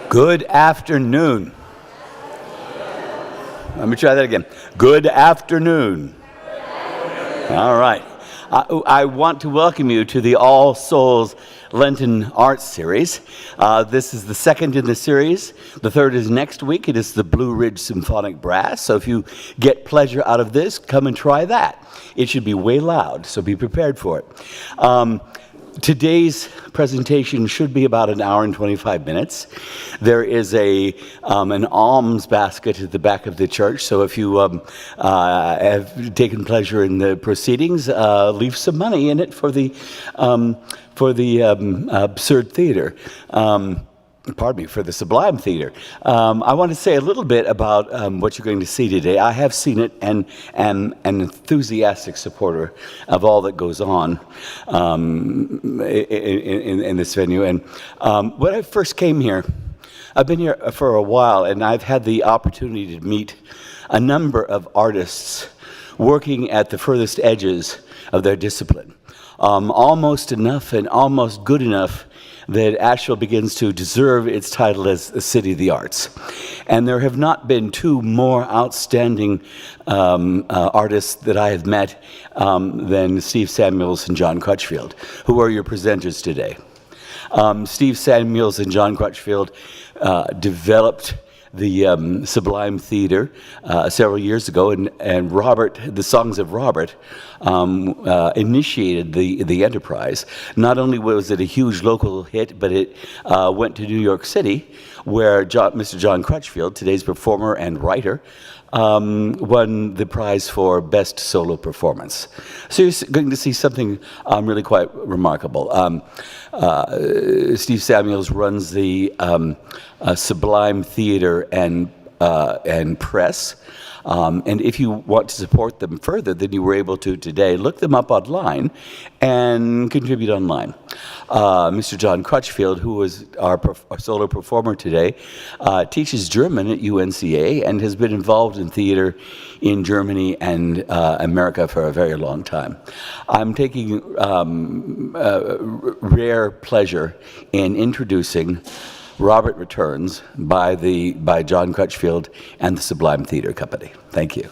Good afternoon. Let me try that again. Good afternoon. All right. I want to welcome you to the All Souls Lenten Art Series. This is the second in the series. The third is next week. It is the Blue Ridge Symphonic Brass. So if you get pleasure out of this, come and try that. It should be way loud, so be prepared for it. Today's presentation should be about an hour and 25 minutes. There is an alms basket at the back of the church, so if you have taken pleasure in the proceedings, leave some money in it for the Absurd Theater. Pardon me, for the Sublime Theater. I want to say a little bit about what you're going to see today. I have seen it and am an enthusiastic supporter of all that goes on in this venue. And when I first came here, I've been here for a while, and I've had the opportunity to meet a number of artists working at the furthest edges of their discipline. Almost enough and almost good enough that Asheville begins to deserve its title as a city of the arts. And there have not been two more outstanding artists that I have met than Steve Samuels and John Crutchfield, who are your presenters today. Steve Samuels and John Crutchfield developed the Sublime Theater several years ago, and Robert, the Songs of Robert, initiated the enterprise. Not only was it a huge local hit, but it went to New York City, where Mr. John Crutchfield, today's performer and writer, won the prize for Best Solo Performance. So you're going to see something really quite remarkable. Steve Samuels runs the Sublime Theater and Press. And if you want to support them further than you were able to today, look them up online and contribute online. Mr. John Crutchfield, who is our solo performer today, teaches German at UNCA and has been involved in theater in Germany and America for a very long time. I'm taking rare pleasure in introducing Robert Returns by John Crutchfield and the Sublime Theater Company. Thank you.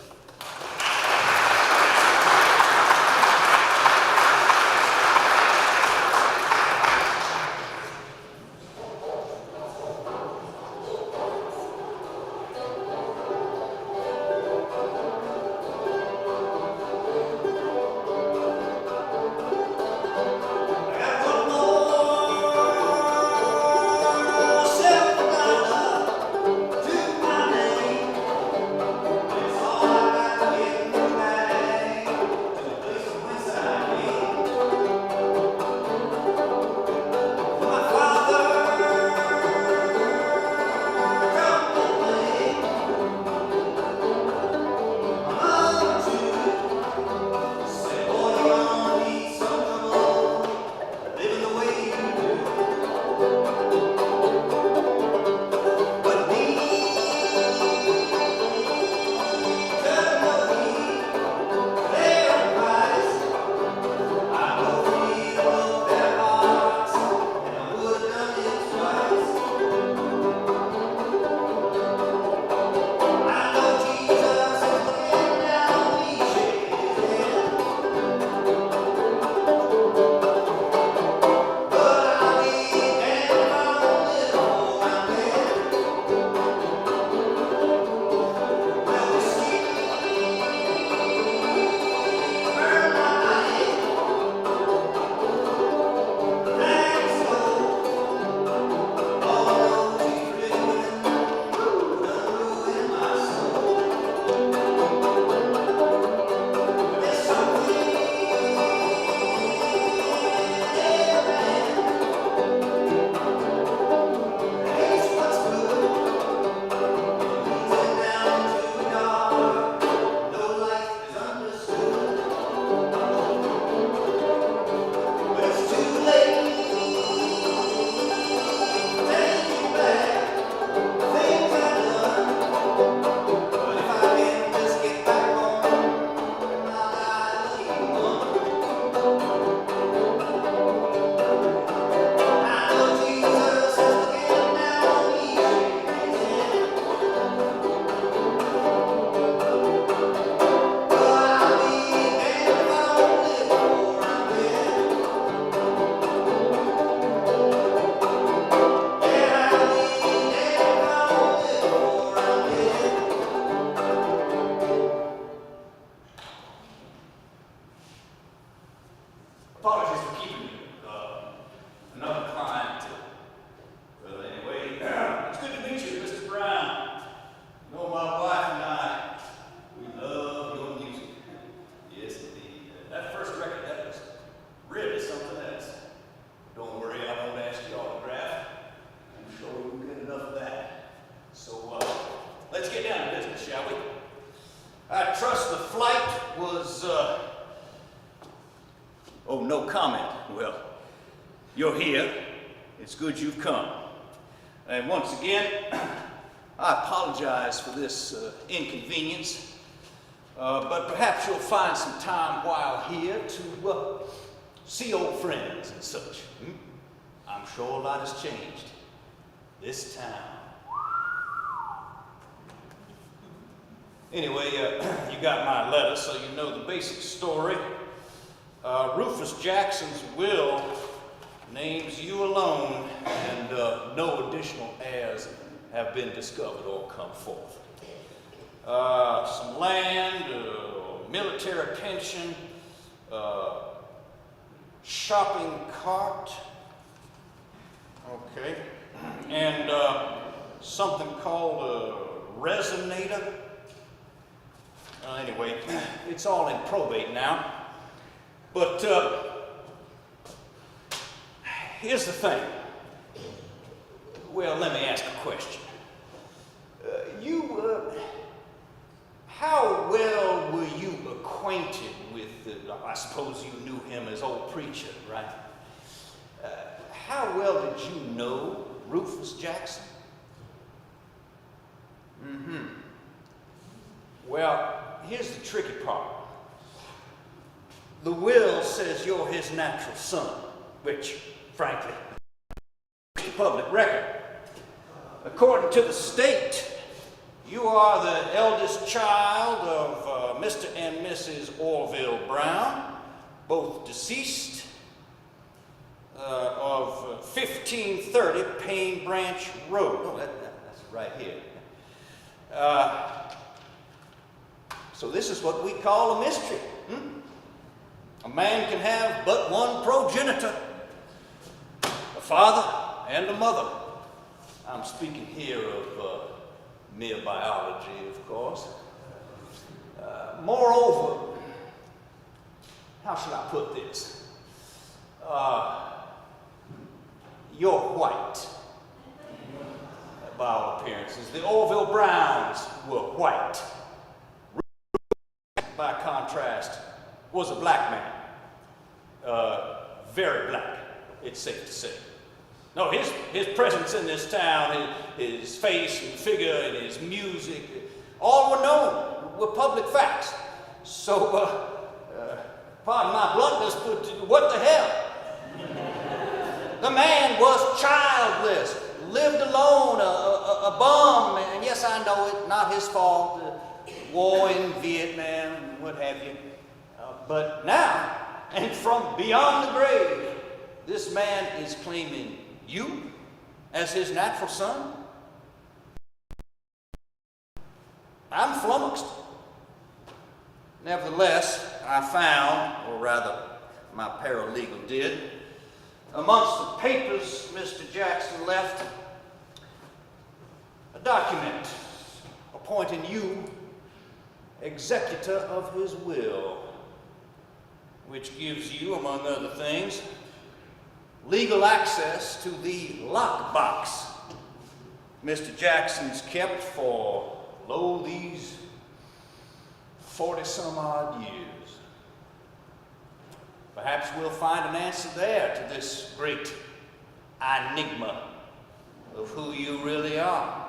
Oh, Apologies for keeping you. Another client. Well, anyway, it's good to meet you, Mr. Brown. You know, my wife and I, we love your music. Yes, indeed. That first record, that was really something else. Don't worry, I won't ask you autograph. I'm sure you'll get enough of that. So, let's get down to business, shall we? I trust the flight was, oh, no comment. Well, you're here. It's good you've come. And once again, I apologize for this inconvenience, but perhaps you'll find some time while here to see old friends and such. I'm sure a lot has changed. This town. Anyway, you got my letter, so you know the basic story. Rufus Jackson's will names you alone, and no additional heirs have been discovered or come forth. Some land, military pension, shopping cart, okay, and something called a resonator. Anyway, it's all in probate now. But here's the thing. Well, let me ask a question. How well were you acquainted with, I suppose you knew him as old preacher, right? How well did you know Rufus Jackson? Well, here's the tricky part. The will says you're his natural son, which, frankly, is a public record. According to the state, you are the eldest child of Mr. and Mrs. Orville Brown, both deceased, of 1530 Payne Branch Road. Oh, that's right here. So this is what we call a mystery. A man can have but one progenitor, a father and a mother. I'm speaking here of mere biology, of course. Moreover, how should I put this? You're white, by all appearances. The Orville Browns were white. By contrast, was a black man. Very black, it's safe to say. No, his presence in this town, his face and figure and his music, all were known, were public facts. So, pardon my bluntness, but what the hell? The man was childless, lived alone, a bum, and yes, I know it, not his fault, war in Vietnam, what have you. But now, and from beyond the grave, this man is claiming you as his natural son? I'm flummoxed. Nevertheless, I found, or rather, my paralegal did, amongst the papers Mr. Jackson left, a document appointing you executor of his will, which gives you, among other things, legal access to the lockbox Mr. Jackson's kept for, lo, these 40-some-odd years. Perhaps we'll find an answer there to this great enigma of who you really are.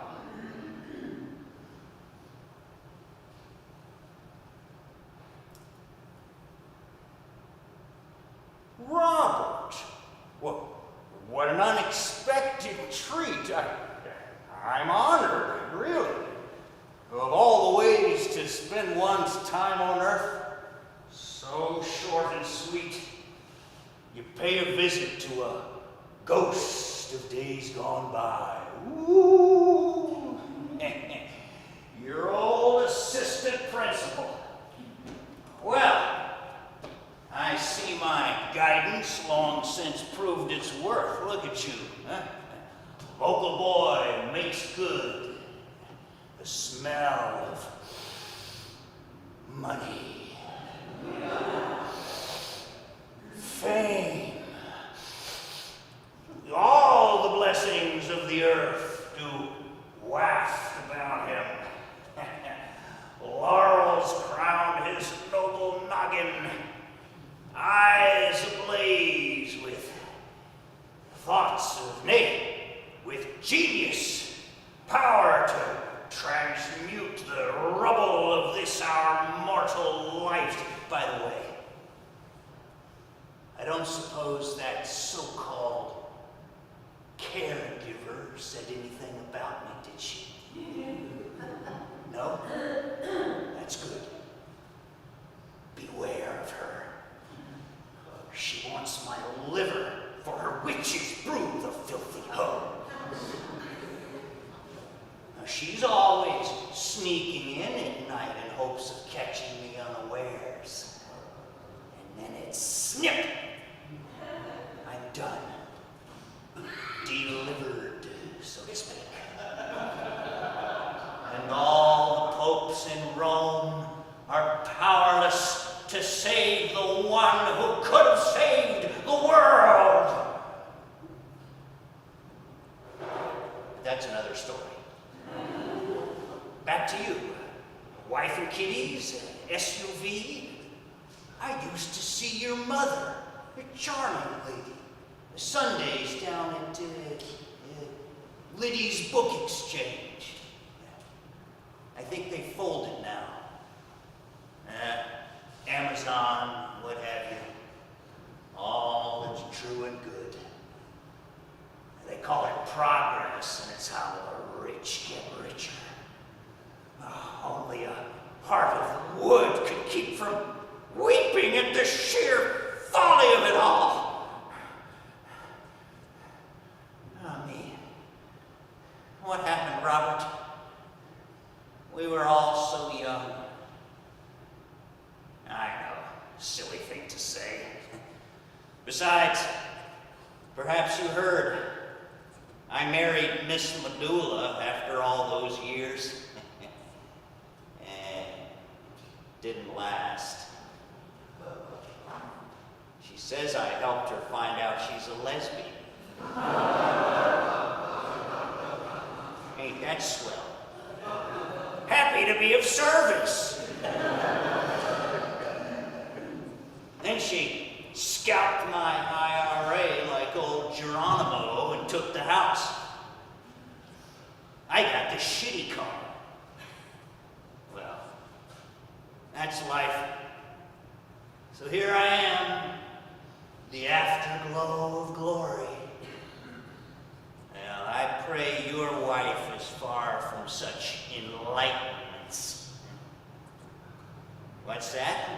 Robert, well, what an unexpected treat. I'm honored, really. Of all the ways to spend one's time on earth, so short and sweet, you pay a visit to a ghost of days gone by. Ooh. Your old assistant principal. Well, I see my guidance long since proved its worth. Look at you, huh? Local boy makes good. The smell of money, fame, all the blessings of the earth do waft about him. Laurels crown his noble noggin, eyes ablaze with thoughts of nay, with genius, power to transmute the rubble of this our mortal life. By the way, I don't suppose that so-called caregiver said anything about me, did she? No? That's good. Beware of her. She wants my liver for her witch's brew, the filthy hoe. Now, she's always sneaking in at night in hopes of catching me unawares. And then it's snip! I'm done. Delivered, so to speak. And all the popes in Rome are powerless to save the one who could have saved the world. That's another story. Back to you. Wife and kiddies, SUV. I used to see your mother, a charming lady. Sundays down at Liddy's Book Exchange. I think they folded now. Amazon, what have you. All that's true and good. They call it progress, and it's how the rich get richer. Only a heart of wood could keep from weeping at the sheer folly of it all. Oh, me. What happened, Robert? We were all so young. I know, silly thing to say. Besides, perhaps you heard, I married Miss Medulla after all those years. Didn't last. She says I helped her find out she's a lesbian. Ain't that swell? Happy to be of service. Then she scalped my IRA like old Geronimo and took the house. I got the shitty car. Well, that's life. So here I am, the afterglow of glory. Well, I pray your wife is far from such enlightenments. What's that?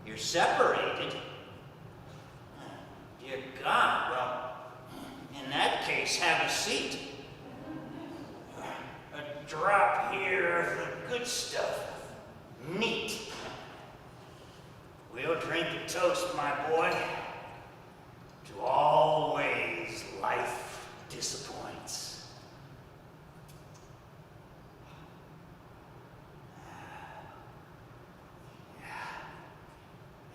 You're separated? Dear God, well, in that case, have a seat. A drop here of the good stuff. Neat. We'll drink a toast, my boy, to all ways life disappoints.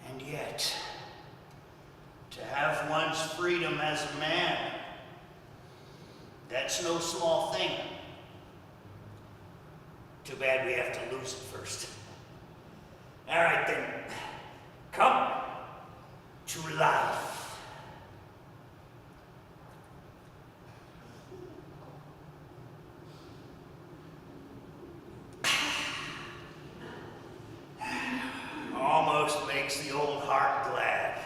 And yet, to have one's freedom as a man, that's no small thing. Too bad we have to lose it first. All right then, come to life. Almost makes the old heart glad.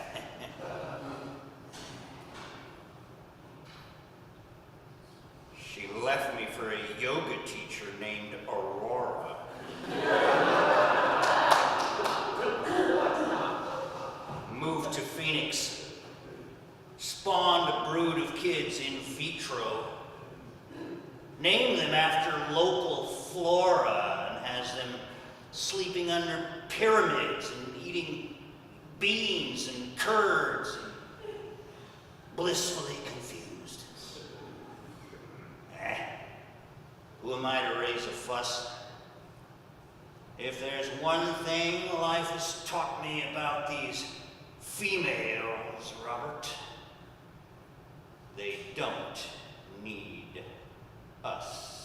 She left me for a yoga teacher named Aurora. Moved to Phoenix, spawned a brood of kids in vitro, named them after local flora, and has them sleeping under pyramids and eating beans and curds, and blissfully confused. Who am I to raise a fuss? If there's one thing life has taught me about these females, Robert, they don't need us.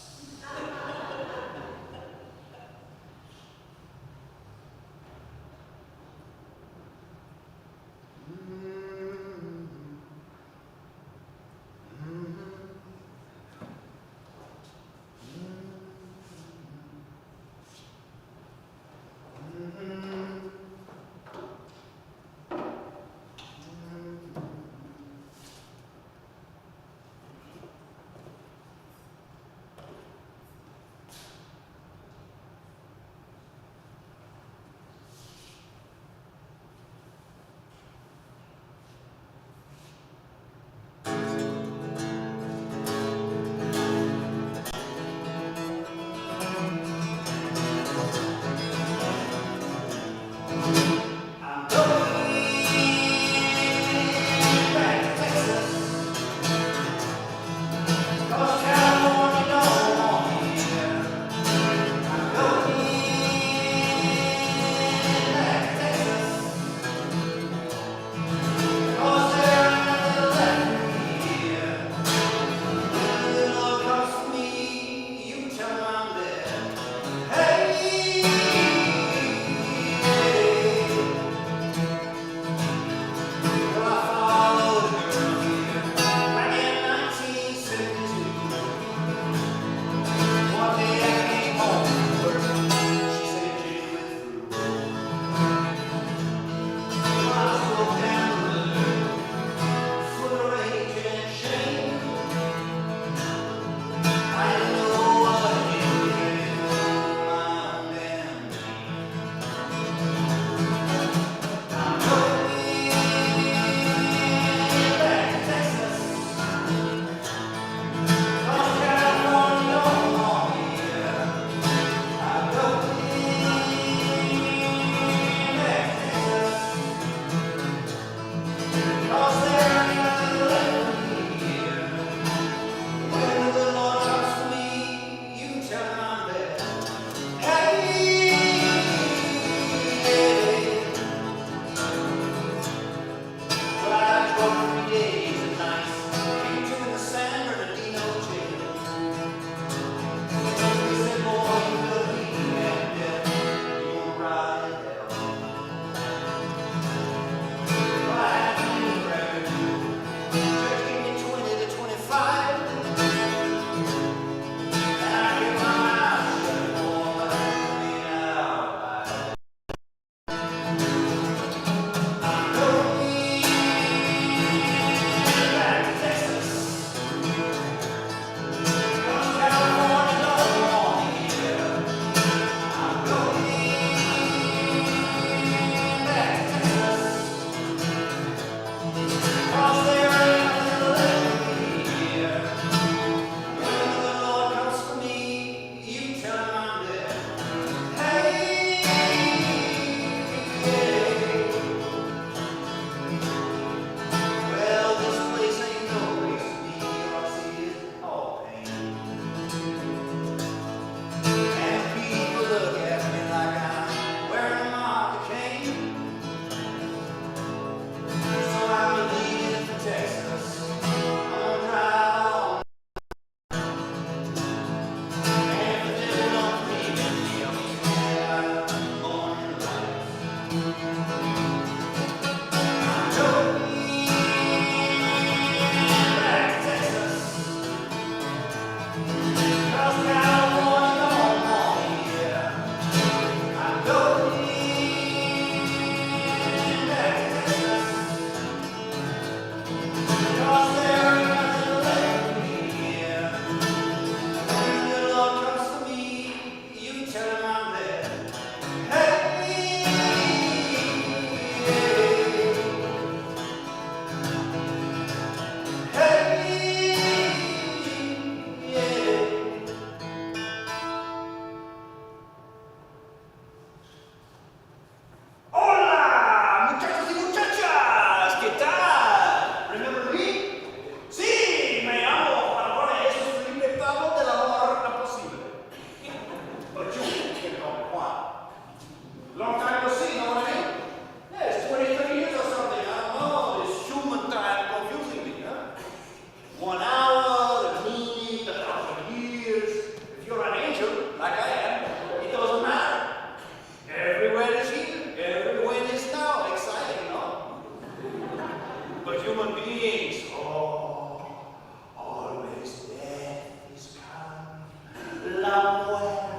human beings. Oh, always death is coming. La muerte.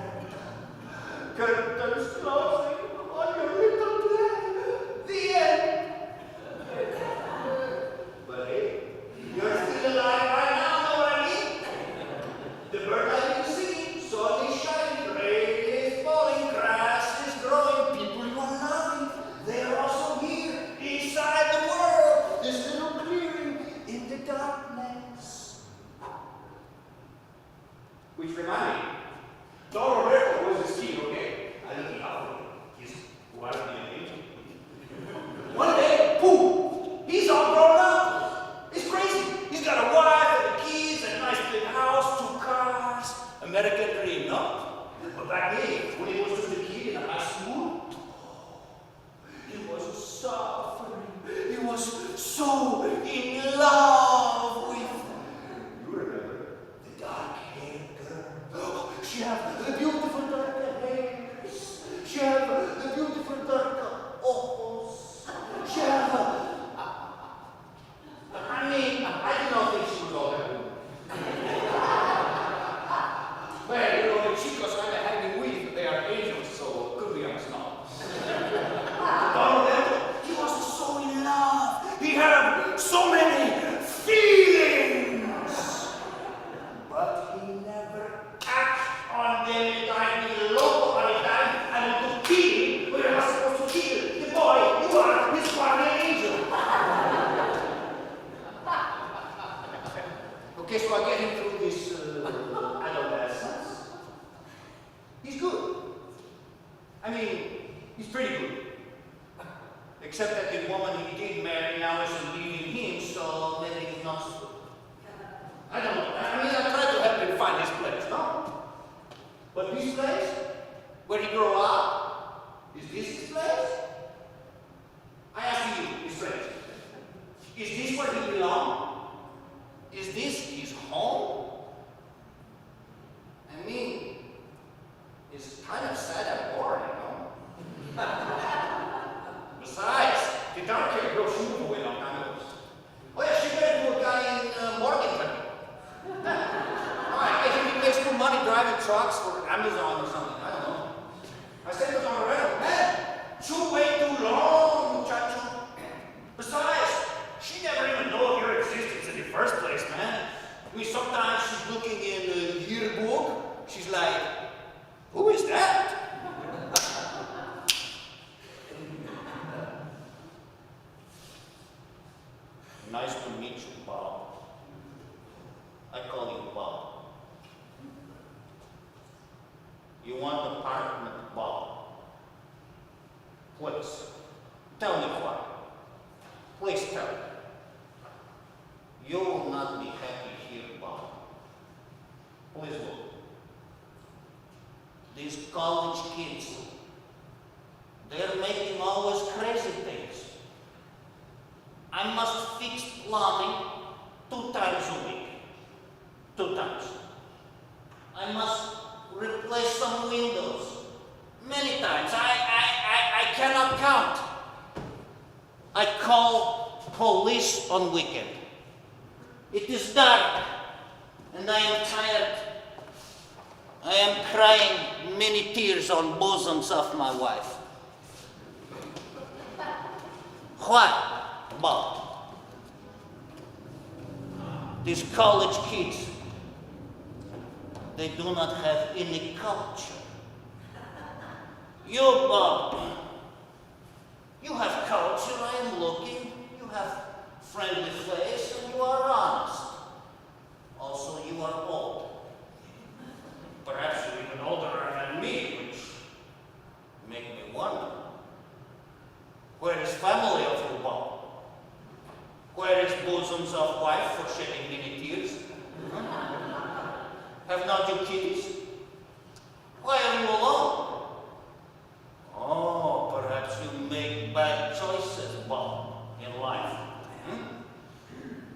Curtains closing on your little play. The end. But hey, you're still alive right now, know what I mean? The bird life is singing, sun is shining, rain is falling, grass is growing, people you are loving, they are also here, inside the world, this little clearing in the darkness. Which reminds me, Don Roberto was his kid, okay? I didn't know he's wife and angel. One day, boom, he's all grown up. He's crazy. He's got a wife and the kids and a nice big house, 2 cars. American dream, no? But back then, when he was just a kid in high school, he was suffering. He was so in love with, you remember, the dark-haired girl. She had the beautiful dark hairs. She had the beautiful dark ojos. She had I mean, I did not think she was all that good. Well, you know, the chicos I'm hanging with, they are angels, so could be honest now. Don Roberto, he was so in love. He had so many feelings. But he never acted on them and I be local on it and to kill. We are supposed to kill the boy. You are his guardian angel. Okay, so I get him through this adolescence. He's good. I mean, he's pretty good. Except that the woman he did marry now isn't leaving him, so maybe he's not so good. I don't know. I mean, I tried to help him find his place, no? But this place, where he grew up, is this his place? I ask you, his friends, is this where he belongs? Is this his home? I mean, it's kind of sad and boring, you know? Besides, the dark-haired girl, she moved away long time ago. Oh yeah, she married to a guy in Morganton. I guess he makes good money driving trucks for Amazon or something, I don't know. I said to Don Roberto, man, you wait too long, muchacho. Besides, she never even knew of your existence in the first place, man. I mean, sometimes she's looking in the yearbook, she's like, who is that? Nice to meet you, Bob. I call you Bob. You want an apartment, Bob? Please, tell me why. Please tell me. You will not be happy here, Bob. Please look. These college kids, they're making always crazy things. I must fix plumbing 2 times a week. 2 times. I must replace some windows many times. I cannot count. I call police on weekend. It is dark and I am tired. I am crying many tears on bosoms of my wife. Why, Bob? These college kids, they do not have any culture. You, Bob, you have culture, I am looking. You have friendly face and you are honest. Also, you are old. Perhaps you're even older than me, which make me wonder. Where is family of you, Bob? Where is bosoms of wife for shedding many tears? Have not you kids? Why are you alone? Oh, perhaps you make bad choices, Bob, in life.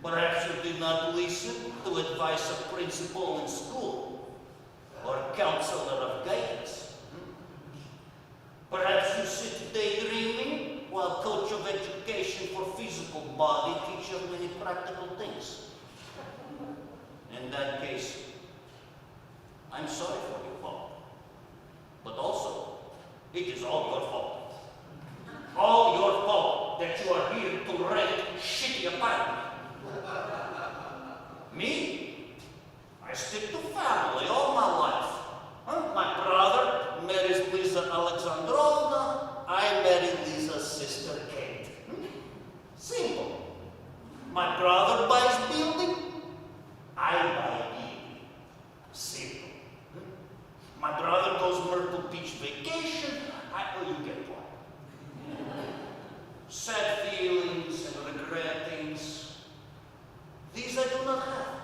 Perhaps you did not listen to advice of principal in school or counselor of guidance. Perhaps you sit daydreaming while coach of education for physical body teach you many practical things. In that case, I'm sorry for your fault. But also, it is all your fault. All your fault that you are here to rent shitty apartment. Me? I stick to family all my life. Huh? My brother marries Lisa Alexandrovna. I marry Lisa's sister Kate. Simple. My brother buys building. I buy building. Simple. My brother goes Myrtle Beach vacation. You get one. Sad feelings and regrettings. These I do not have.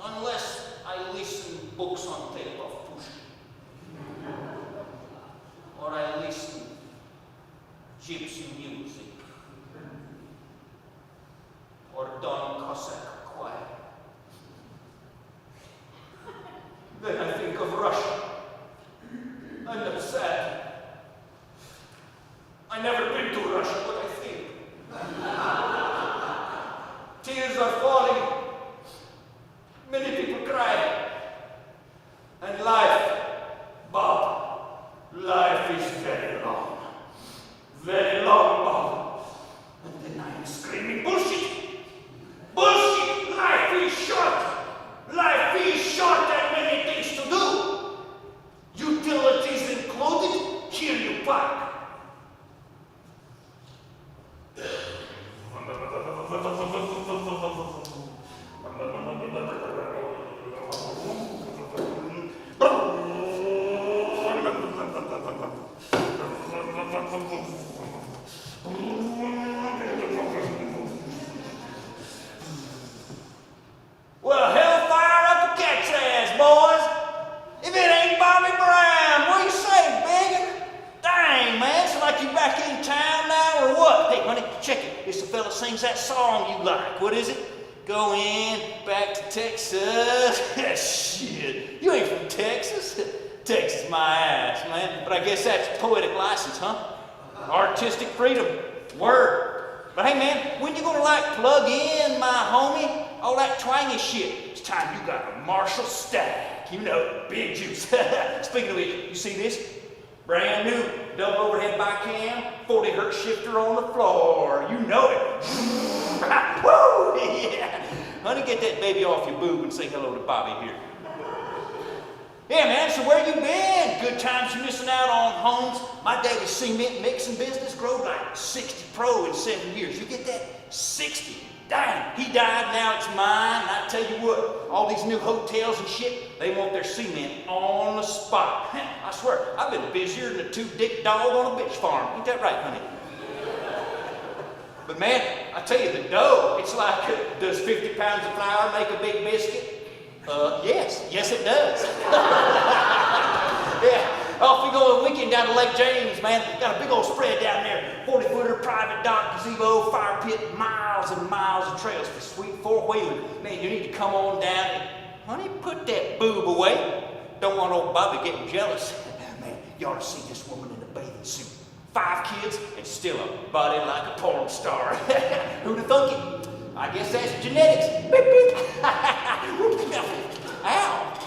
Unless I listen books on tape of Pushkin. Or I listen gypsy music. Or Don Cossack choir. Then I think of Russia. I'm not sad. I never been to Russia, but I think. Tears are falling. Many people cry. And life, Bob, life is very long. Very long, Bob. And then I'm screaming, bullshit! Bullshit! Life is short! Life is short and many things to do. Utilities included, here you park. Well, hellfire up a cat's ass, boys. If it ain't Bobby Brown, what do you say, Biggin? Dang, man, it's like you back in town now or what? Hey, honey, check it. It's the fella sings that song you like. What is it? Going back to Texas. Shit, you ain't from Texas. Texas my ass, man. But I guess that's poetic license, huh? Artistic freedom. Word. But hey, man, when you gonna plug in, my homie? All that twangy shit. It's time you got a Marshall stack. You know, big juice. Speaking of which, you see this? Brand new, double overhead bicam, 40 hertz shifter on the floor. You know it. Woo! Yeah. Honey, get that baby off your boob and say hello to Bobby here. Yeah, man, so where you been? Good times you missing out on homes. My daddy's cement mixing business growed like 60 pro in 7 years. You get that? 60. Dang, he died, now it's mine. And I tell you what, all these new hotels and shit, they want their cement on the spot. I swear, I've been busier than a two-dick dog on a bitch farm. Ain't that right, honey? But man, I tell you, the dough, it's like, does 50 pounds of flour make a big biscuit? Yes it does. Yeah, off we go a weekend down to Lake James, man. Got a big old spread down there. 40-footer, private dock, gazebo, fire pit, miles and miles of trails for sweet four-wheeling. Man, you need to come on down and, honey, put that boob away. Don't want old Bobby getting jealous. Man, you ought to see this woman in a bathing suit. 5 kids and still a body like a porn star. Who'd have thunk it? I guess that's genetics. Beep, beep. Ow.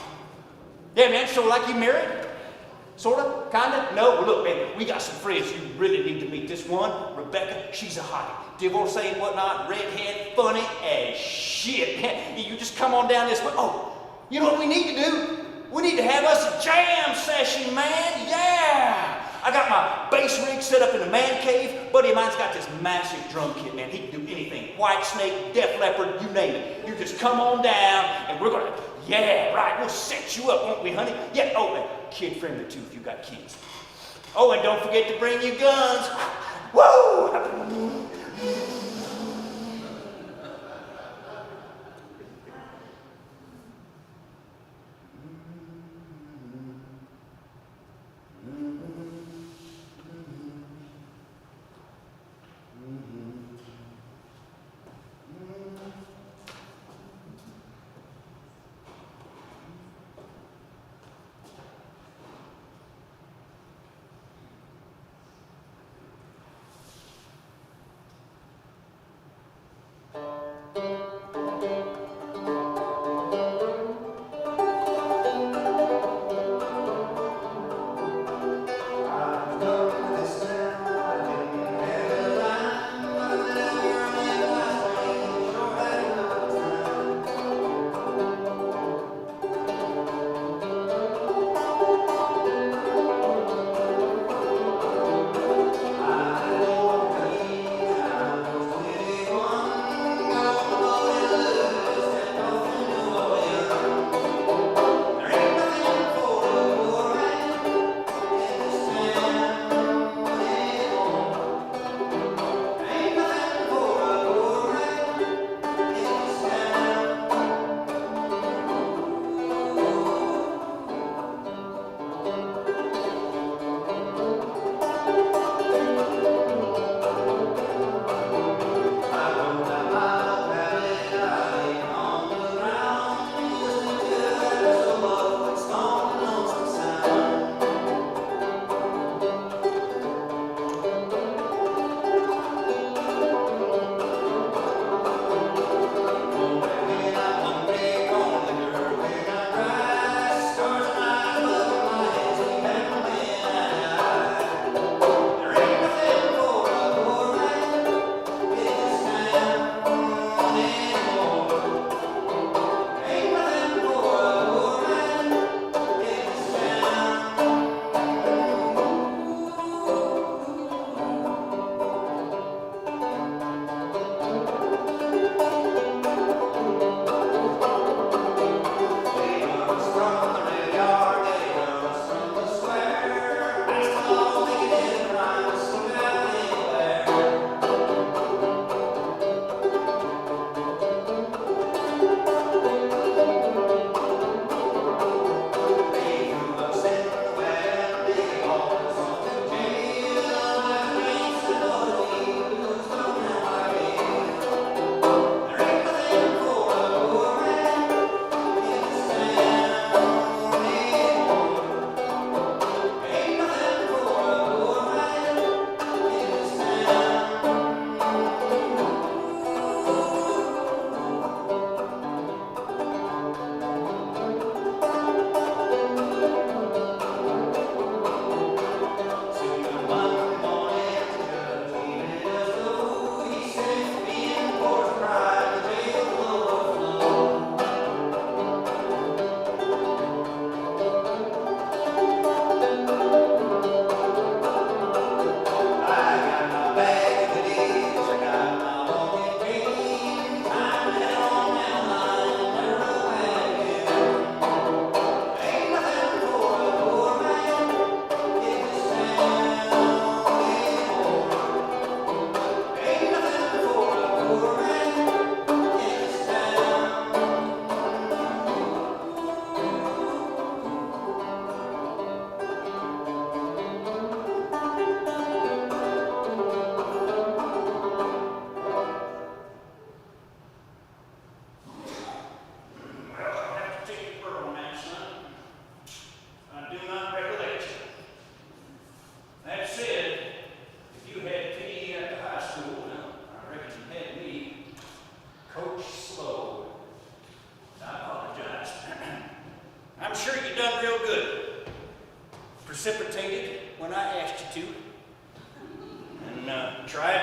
Yeah, man, so like you married? Sorta? Kinda? No? Well, look, man, we got some friends you really need to meet. This one, Rebecca, she's a hottie. Divorcee and whatnot, redhead, funny as shit. You just come on down this way. Oh, you know what we need to do? We need to have us a jam session, man. Yeah. I got my bass rig set up in a man cave. Buddy of mine's got this massive drum kit, man. He can do anything. White Snake, Def Leppard, you name it. You just come on down and we're gonna, yeah, right, we'll set you up, won't we, honey? Yeah, oh, and kid-friendly too if you got kids. Oh, and don't forget to bring your guns. Woo!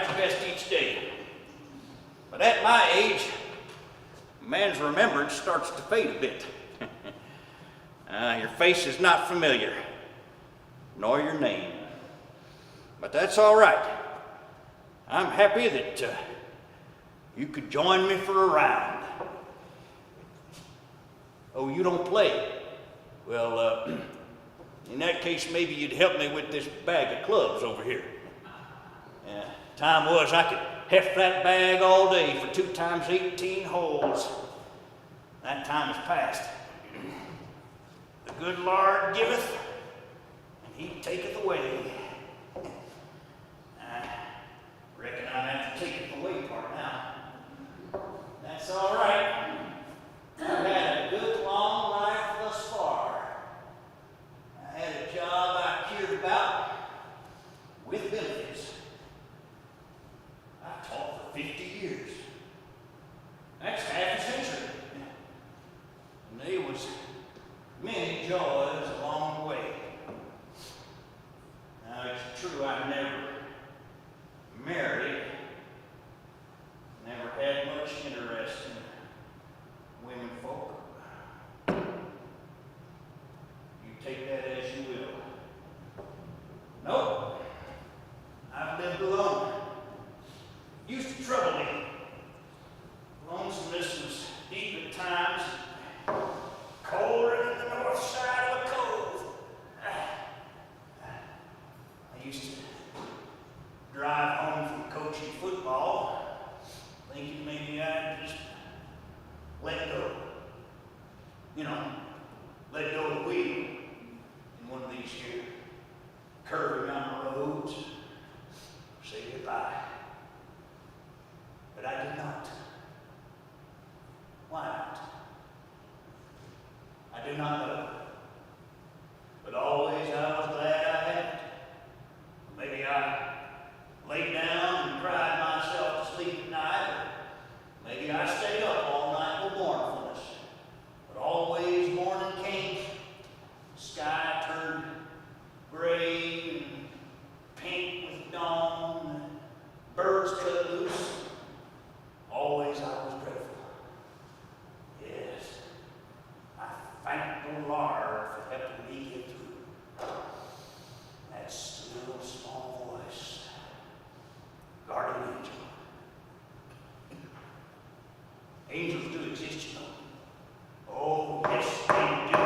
your best each day. But at my age, a man's remembrance starts to fade a bit. Your face is not familiar, nor your name. But that's all right. I'm happy that you could join me for a round. Oh, you don't play? Well, in that case, maybe you'd help me with this bag of clubs over here. Time was I could heft that bag all day for 2 times 18 holes. That time is past. The good Lord giveth, and he taketh away. I reckon I have to take the away part now. That's all right. I've had a good long life thus far. I had a job I cared about with benefits. I taught for 50 years. That's half a century. And there was many joys along the way. Now it's true I never married, never had much interest in women folk. You take that as you will. Nope. I've lived alone. Used to trouble me. Lonesomeness was deep at times, colder than the north side of a cove. I used to drive home from coaching football, thinking maybe I'd just let go. You know, let go of the wheel in one of these here curving on the roads, say goodbye. But I did not. Why not? I do not know. But always I was glad I hadn't. Maybe I laid down and cried myself to sleep at night, or maybe I stayed up all night with mournfulness. But always morning came, the sky turned gray and pink with dawn, and birds cut loose. Always I was grateful. Yes, I thank the Lord for helping me get through. That still small voice, guardian angel. Angels do exist, you know. Oh, yes, they do.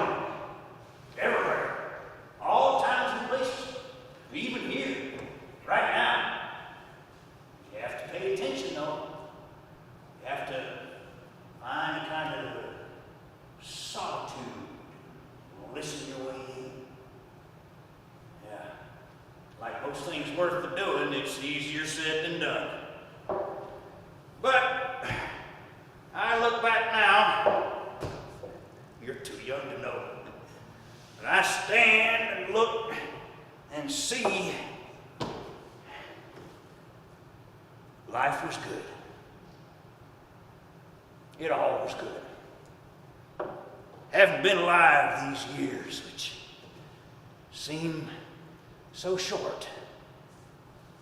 Everywhere. All times and places. Even here, right now. You have to pay attention, though. You have to find a kind of solitude. Listen your way in. Yeah. Like most things worth the doing, it's easier said than done. But I look back now, you're too young to know. But I stand and look and see life was good. It all was good. Haven't been alive these years, which seem so short,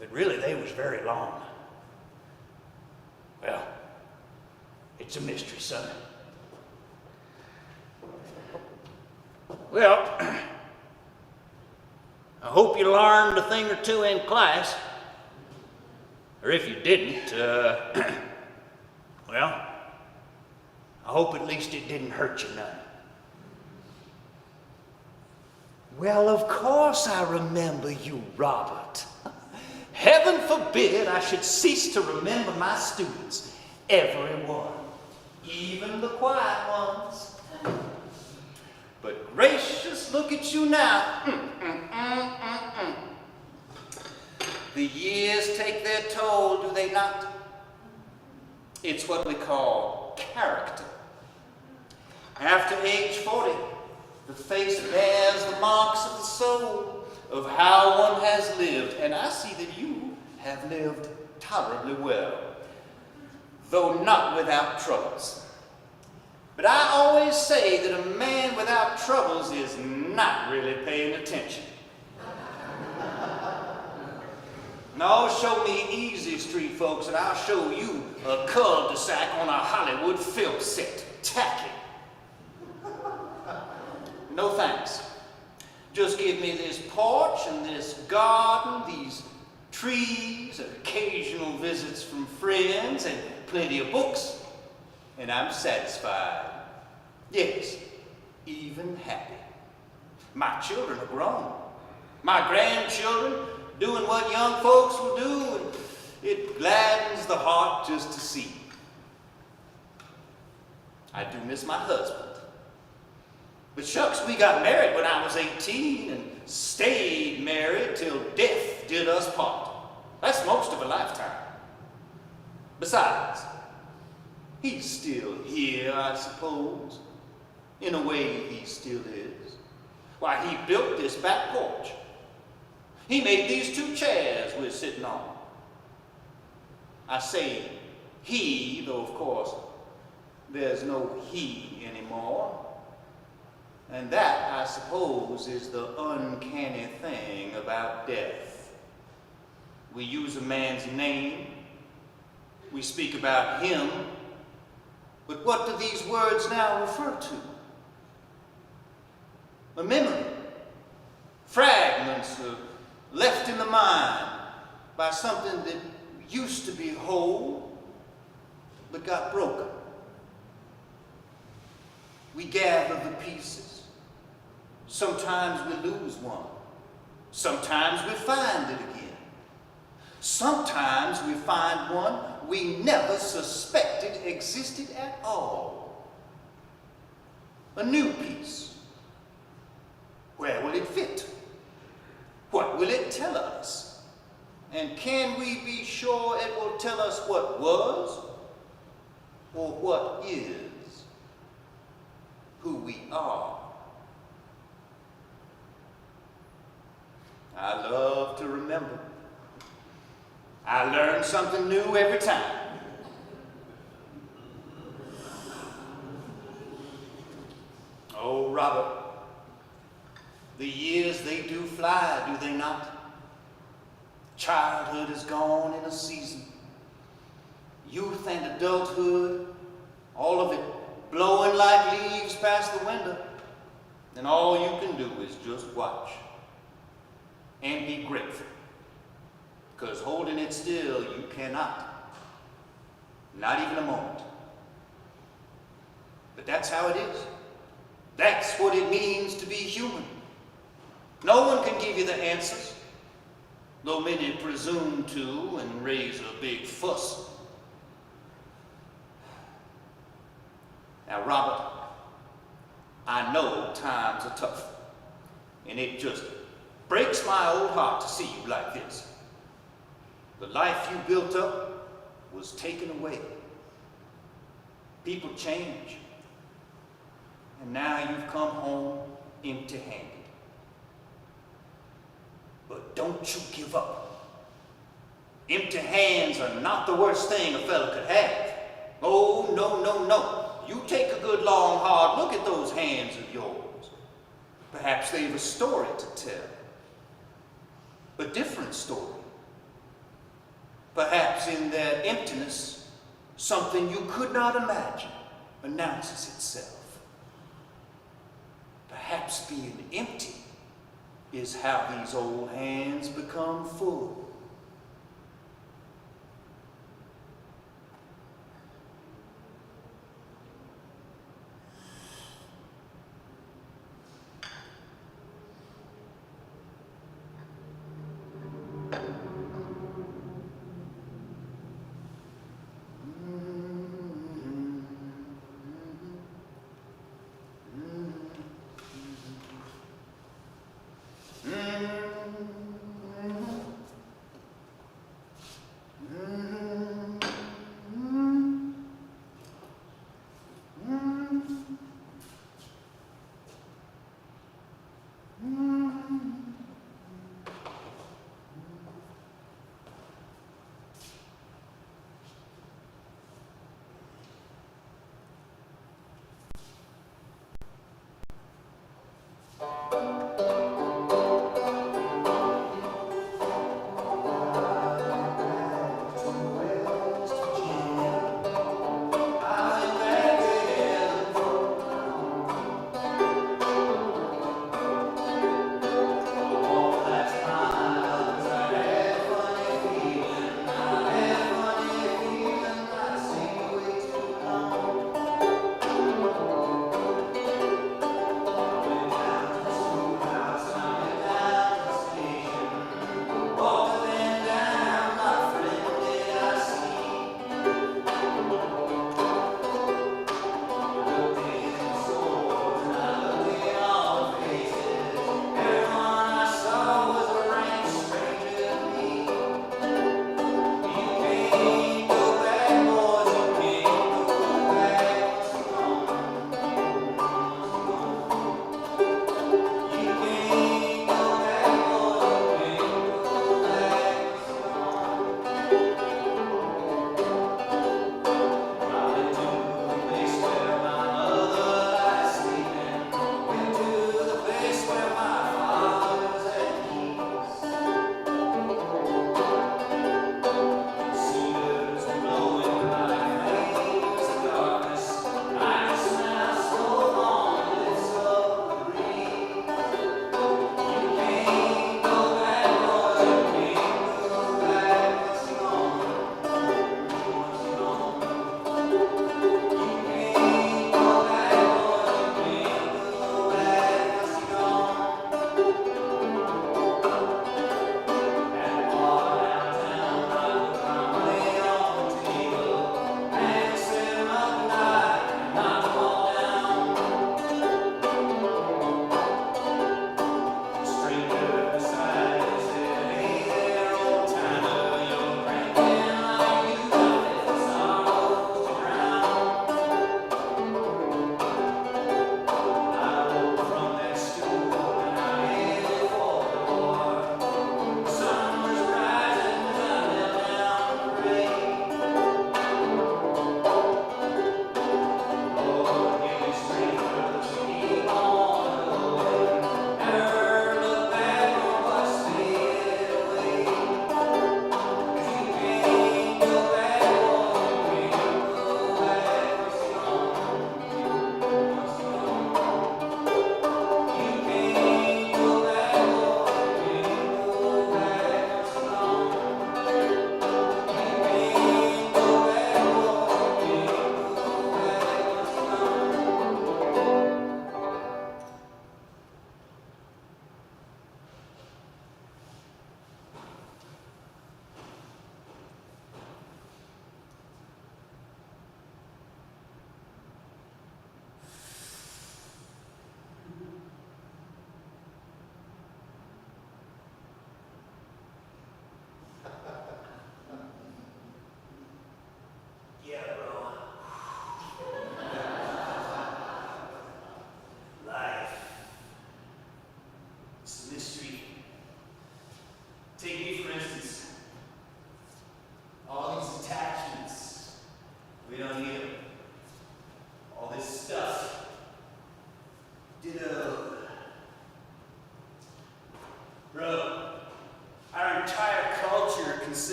but really they was very long. Well, it's a mystery, son. Well, I hope you learned a thing or two in class, or if you didn't, well, I hope at least it didn't hurt you none. Well, of course I remember you, Robert. Heaven forbid I should cease to remember my students, every one, even the quiet ones. But gracious, look at you now. The years take their toll, do they not? It's what we call character. After age 40, the face bears the marks of the soul of how one has lived, and I see that you have lived tolerably well, though not without troubles. But I always say that a man without troubles is not really paying attention. No, show me easy, street folks, and I'll show you a cul-de-sac on a Hollywood film set. Tacky. No thanks. Just give me this porch and this garden, these trees, occasional visits from friends, and plenty of books, and I'm satisfied. Yes, even happy. My children are grown. My grandchildren doing what young folks will do, and it gladdens the heart just to see. I do miss my husband. But shucks, we got married when I was 18 and stayed married till death did us part. That's most of a lifetime. Besides, he's still here, I suppose. In a way, he still is. Why, he built this back porch. He made these 2 chairs we're sitting on. I say he, though of course there's no he anymore. And that, I suppose, is the uncanny thing about death. We use a man's name, we speak about him, but what do these words now refer to? A memory, fragments left in the mind by something that used to be whole, but got broken. We gather the pieces. Sometimes we lose one. Sometimes we find it again. Sometimes we find one we never suspected existed at all. A new piece. Where will it fit? What will it tell us? And can we be sure it will tell us what was or what is who we are? I love to remember. I learn something new every time. Oh, Robert, the years, they do fly, do they not? Childhood is gone in a season. Youth and adulthood, all of it blowing like leaves past the window. And all you can do is just watch and be grateful. Because holding it still, you cannot. Not even a moment. But that's how it is. That's what it means to be human. No one can give you the answers, though many presume to and raise a big fuss. Now, Robert, I know times are tough, and it just breaks my old heart to see you like this. The life you built up was taken away. People change, and now you've come home empty-handed. But don't you give up. Empty hands are not the worst thing a fella could have. Oh, no, no, no. You take a good, long, hard look at those hands of yours. Perhaps they've a story to tell. A different story. Perhaps in their emptiness, something you could not imagine announces itself. Perhaps being empty is how these old hands become full.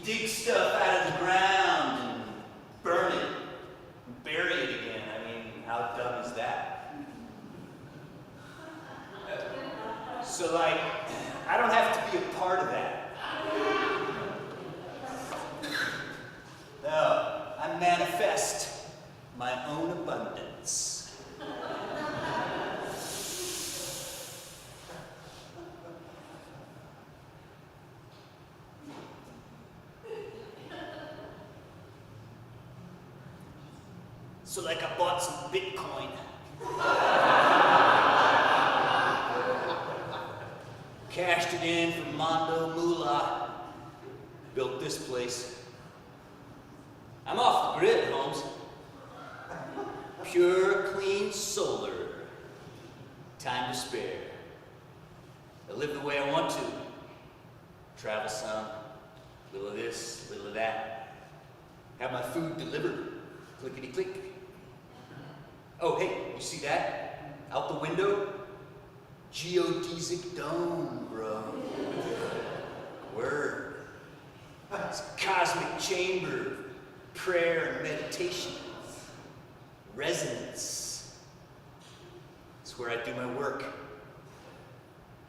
dig stuff out of the ground and burn it, and bury it again. I mean, how dumb is that? So like, I don't have to be a part of that. No, I manifest my own abundance. So like I bought some Bitcoin. Cashed it in from Mondo Moolah. Built this place. I'm off the grid, Holmes. Pure, clean solar. Time to spare. I live the way I want to. Travel some. Little of this, little of that. Have my food delivered. Clickety click. Oh, hey, you see that? Out the window? Geodesic dome, bro. Word. It's a cosmic chamber of prayer and meditation. Resonance. It's where I do my work.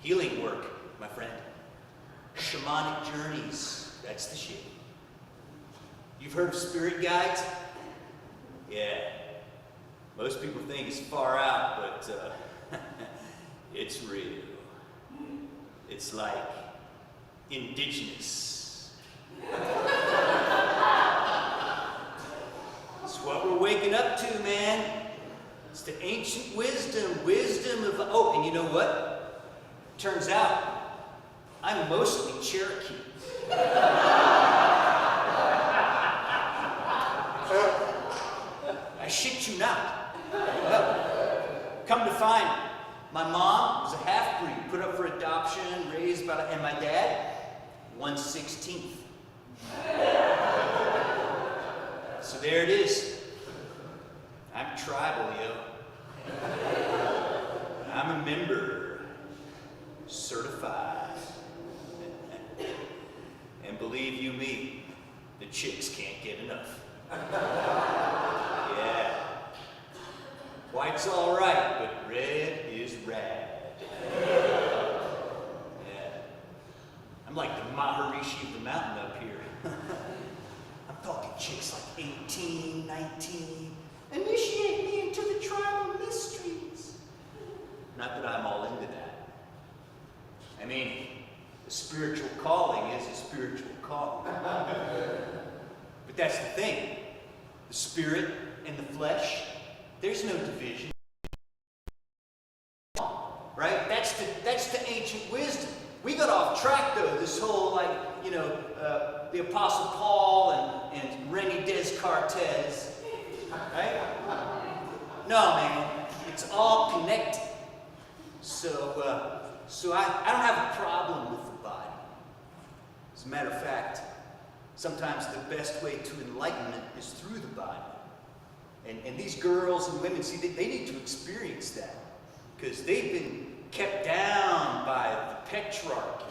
Healing work, my friend. Shamanic journeys. That's the shit. You've heard of spirit guides? Yeah. Most people think it's far out, but it's real. It's like indigenous. It's what we're waking up to, man. It's the ancient wisdom of, oh, and you know what? Turns out, I'm mostly Cherokee. I shit you not. Well, come to find, my mom was a half-breed, put up for adoption, raised by, and my dad, 1/16. So there it is. I'm tribal, yo. I'm a member, certified. And believe you me, the chicks can't get enough. Yeah. White's all right, but red is rad. Yeah. I'm like the Maharishi of the mountain up here. I'm talking chicks like 18, 19. Initiate me into the tribal mysteries. Not that I'm all into that. I mean, a spiritual calling is a spiritual calling. But that's the thing. The spirit and the flesh, there's no division. Right? That's the ancient wisdom. We got off track though, this whole like, you know, the Apostle Paul and Rene Descartes. Right? No, man. It's all connected. So I don't have a problem with the body. As a matter of fact, sometimes the best way to enlightenment is through the body. And these girls and women, see, they need to experience that. Because they've been kept down by the patriarchy.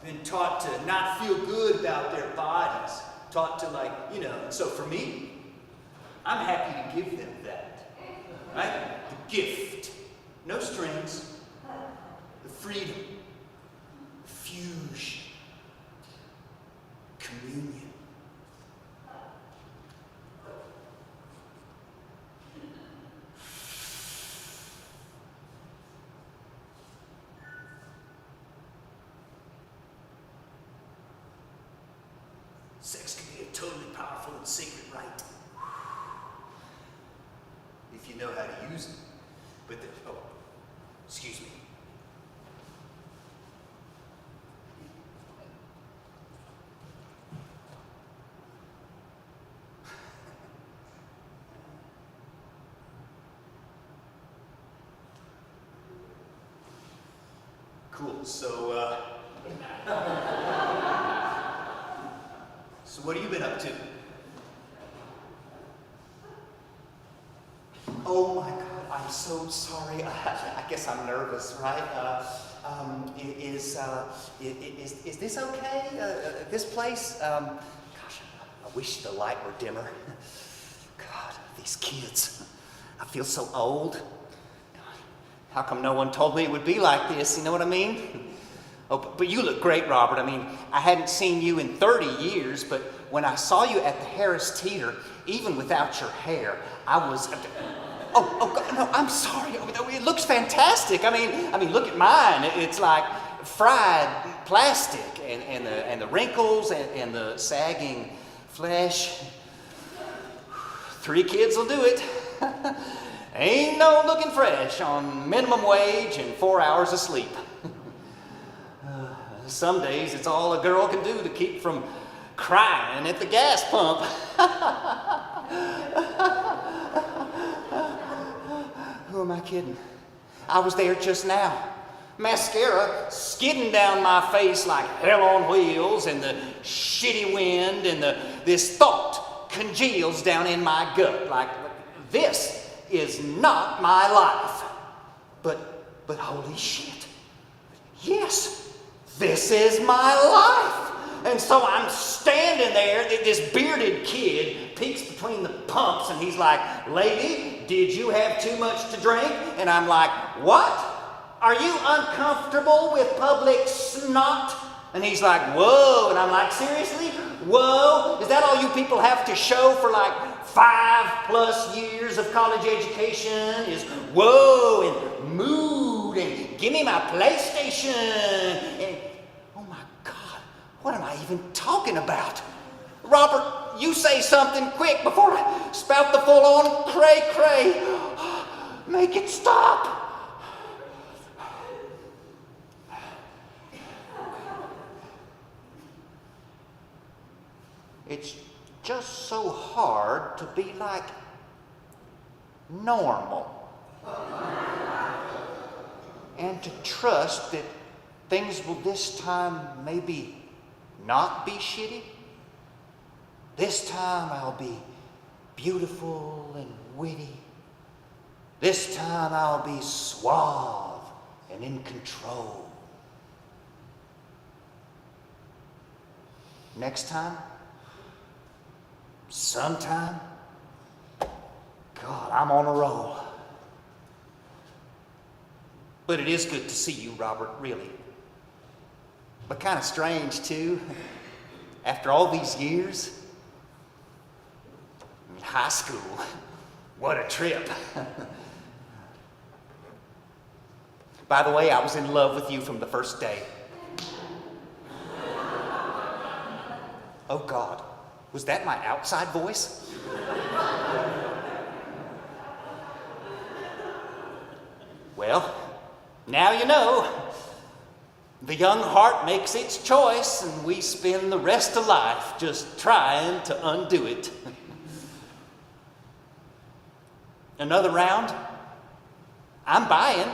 Been taught to not feel good about their bodies. Taught to like, you know, so for me, I'm happy to give them that. Right? The gift. No strings. The freedom. The fusion. Communion. Sex can be a totally powerful and sacred rite. If you know how to use it. But oh, excuse me. Cool, so what have you been up to? Oh my God, I'm so sorry. I guess I'm nervous, right? Is this okay? This place? Gosh, I wish the light were dimmer. God, these kids. I feel so old. God, how come no one told me it would be like this? You know what I mean? Oh, but you look great, Robert. I mean, I hadn't seen you in 30 years, but when I saw you at the Harris Teeter, even without your hair, I was... Oh, God, no, I'm sorry. It looks fantastic. I mean, look at mine. It's like fried plastic, and the wrinkles and the sagging flesh. 3 kids will do it. Ain't no looking fresh on minimum wage and 4 hours of sleep. Some days it's all a girl can do to keep from crying at the gas pump. Who am I kidding? I was there just now. Mascara skidding down my face like hell on wheels, and the shitty wind, and this thought congeals down in my gut like, this is not my life. But holy shit. Yes. This is my life. And so I'm standing there, this bearded kid peeks between the pumps, and he's like, lady, did you have too much to drink? And I'm like, what? Are you uncomfortable with public snot? And he's like, whoa. And I'm like, seriously? Whoa? Is that all you people have to show for like 5+ years of college education? Is whoa and mood and give me my PlayStation. And oh my God, what am I even talking about? Robert, you say something quick before I spout the full-on cray-cray. Make it stop. It's just so hard to be like normal. And to trust that things will this time maybe not be shitty. This time I'll be beautiful and witty. This time I'll be suave and in control. Next time, sometime, God, I'm on a roll. But it is good to see you, Robert, really. But kind of strange, too. After all these years. I mean, high school. What a trip. By the way, I was in love with you from the first day. Oh, God. Was that my outside voice? Well, now you know. The young heart makes its choice, and we spend the rest of life just trying to undo it. Another round? I'm buying.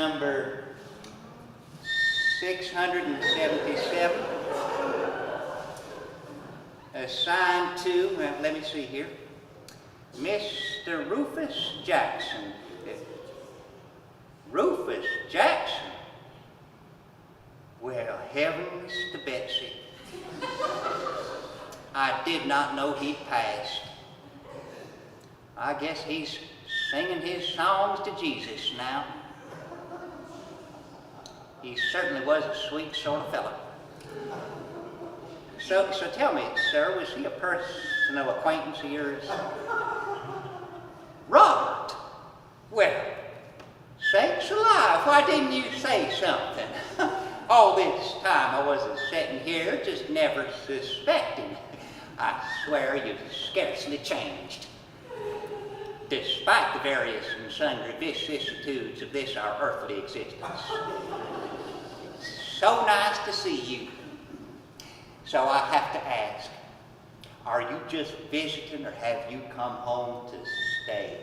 number 677. Assigned to, well, let me see here, Mr. Rufus Jackson. Rufus Jackson? Well, heavens to Betsy. I did not know he'd passed. I guess he's singing his songs to Jesus now. He certainly was a sweet sort of fellow. So tell me, sir, was he a personal acquaintance of yours? Robert? Well, sakes alive, why didn't you say something? All this time I wasn't sitting here, just never suspecting. I swear you've scarcely changed. Despite the various and sundry vicissitudes of this our earthly existence. So nice to see you. So I have to ask, are you just visiting or have you come home to stay?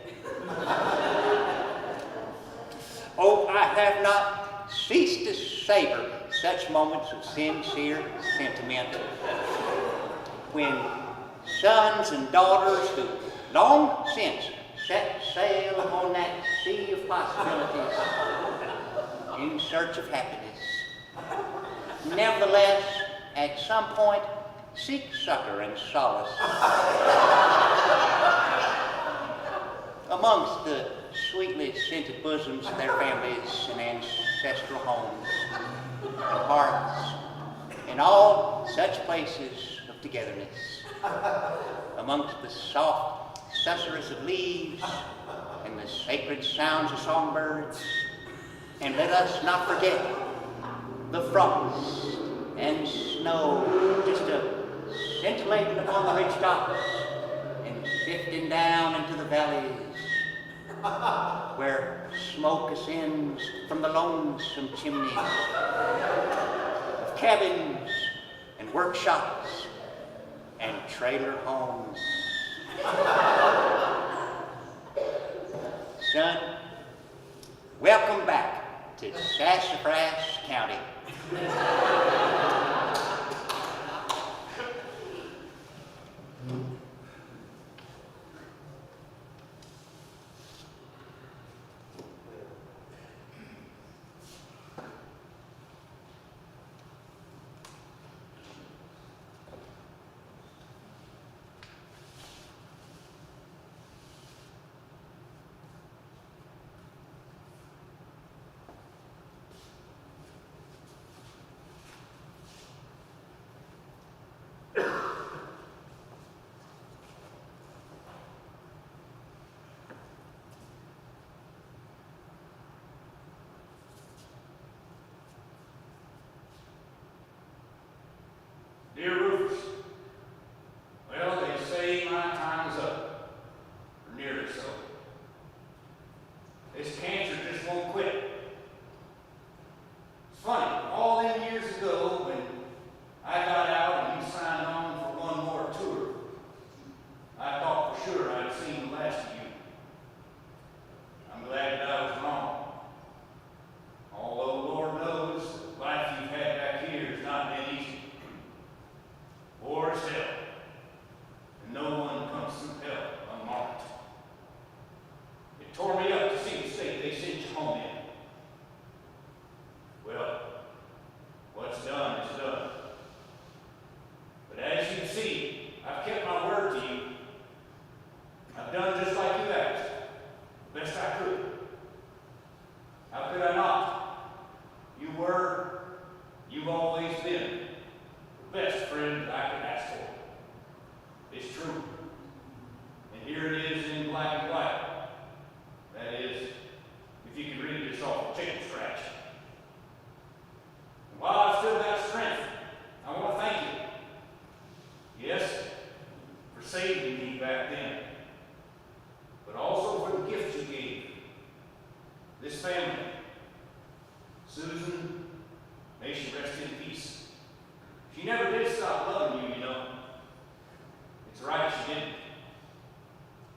Oh, I have not ceased to savor such moments of sincere sentiment when sons and daughters who long since set sail upon that sea of possibilities in search of happiness, nevertheless, at some point, seek succor and solace amongst the sweetly scented bosoms of their families and ancestral homes and hearths, in all such places of togetherness, amongst the soft susurrus of leaves and the sacred sounds of songbirds. And let us not forget the frost and snow just scintillating upon the ridge tops and sifting down into the valleys where smoke ascends from the lonesome chimneys of cabins and workshops and trailer homes. Son, welcome back to Sassafras County. Dear Rufus, well, they say my time is up, or nearly so. This cancer just won't quit. It's funny, all them years ago when I got out and you signed on for one more tour, I thought for sure I'd seen the last of you. I'm glad that I was wrong. Although Lord knows the life you've had back here has not been easy. War is hell, and no one comes through hell unmarked. It tore me up to see the state they sent you home in. Well, what's done is done. But as you see, I've kept my word to you. I've done just like you asked, the best I could. How could I not? You were, you've always been, the best friend I could ask for. It's true. And here it is in black and white. That is, if you can read this off a chicken scratch. And while I've still got strength, I want to thank you. Yes, for saving me back then, but also for the gift you gave. This family, Susan, may she rest in peace. She never did stop loving you, you know. It's right, she didn't.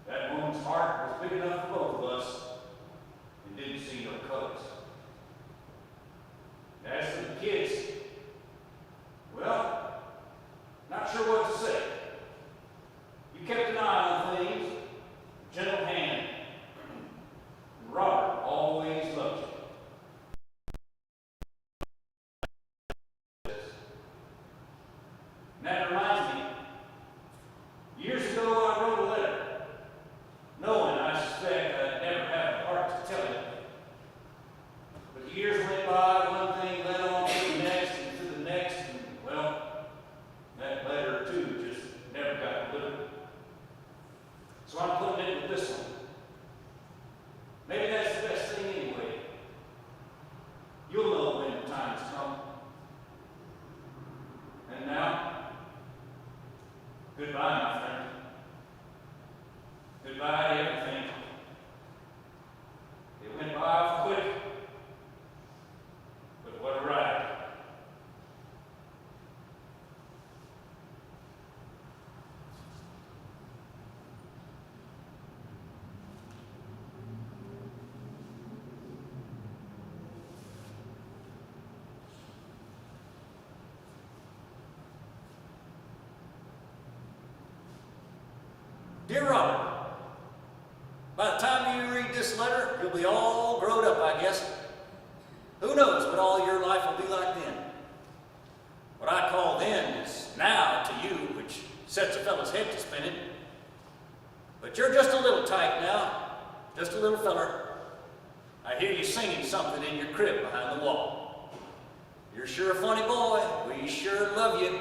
That woman's heart was big enough for both of us and didn't see no colors. Years went by, one thing led on to the next and to the next, and well, that letter too just never got delivered. So I'm putting it with this one. Maybe that's the best thing anyway. You'll know when the time's come. And now, goodbye, my friend. Goodbye to everything. It went by quick, but what a ride. Dear Robert, by the time you read this letter, you'll be all grown up, I guess. Who knows what all your life will be like then? What I call then is now to you, which sets a fellow's head to spinning. But you're just a little tyke now, just a little feller. I hear you singing something in your crib behind the wall. You're sure a funny boy. We sure love you.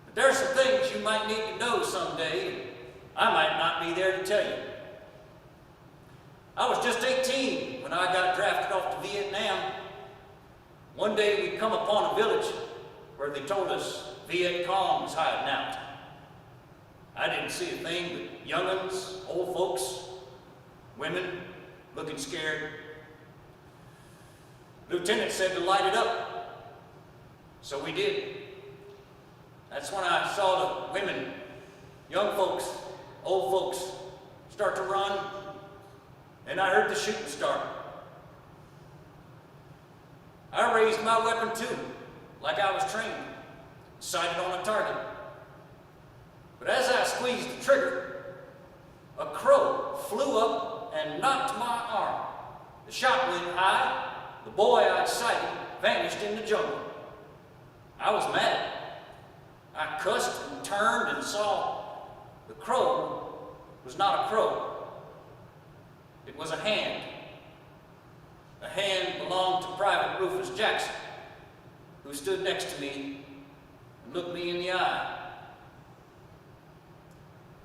But there's some things you might need to know someday. I might not be there to tell you. I was just 18 when I got drafted off to Vietnam. One day we come upon a village where they told us Viet Cong was hiding out. I didn't see a thing but young'uns, old folks, women looking scared. Lieutenant said to light it up. So we did. That's when I saw the women, young folks, old folks start to run, and I heard the shooting start. I raised my weapon too, like I was trained, sighted on a target. But as I squeezed the trigger, a crow flew up and knocked my arm. The shot went high, the boy I sighted vanished in the jungle. I was mad. I cussed and turned and saw the crow was not a crow. It was a hand. The hand belonged to Private Rufus Jackson, who stood next to me and looked me in the eye.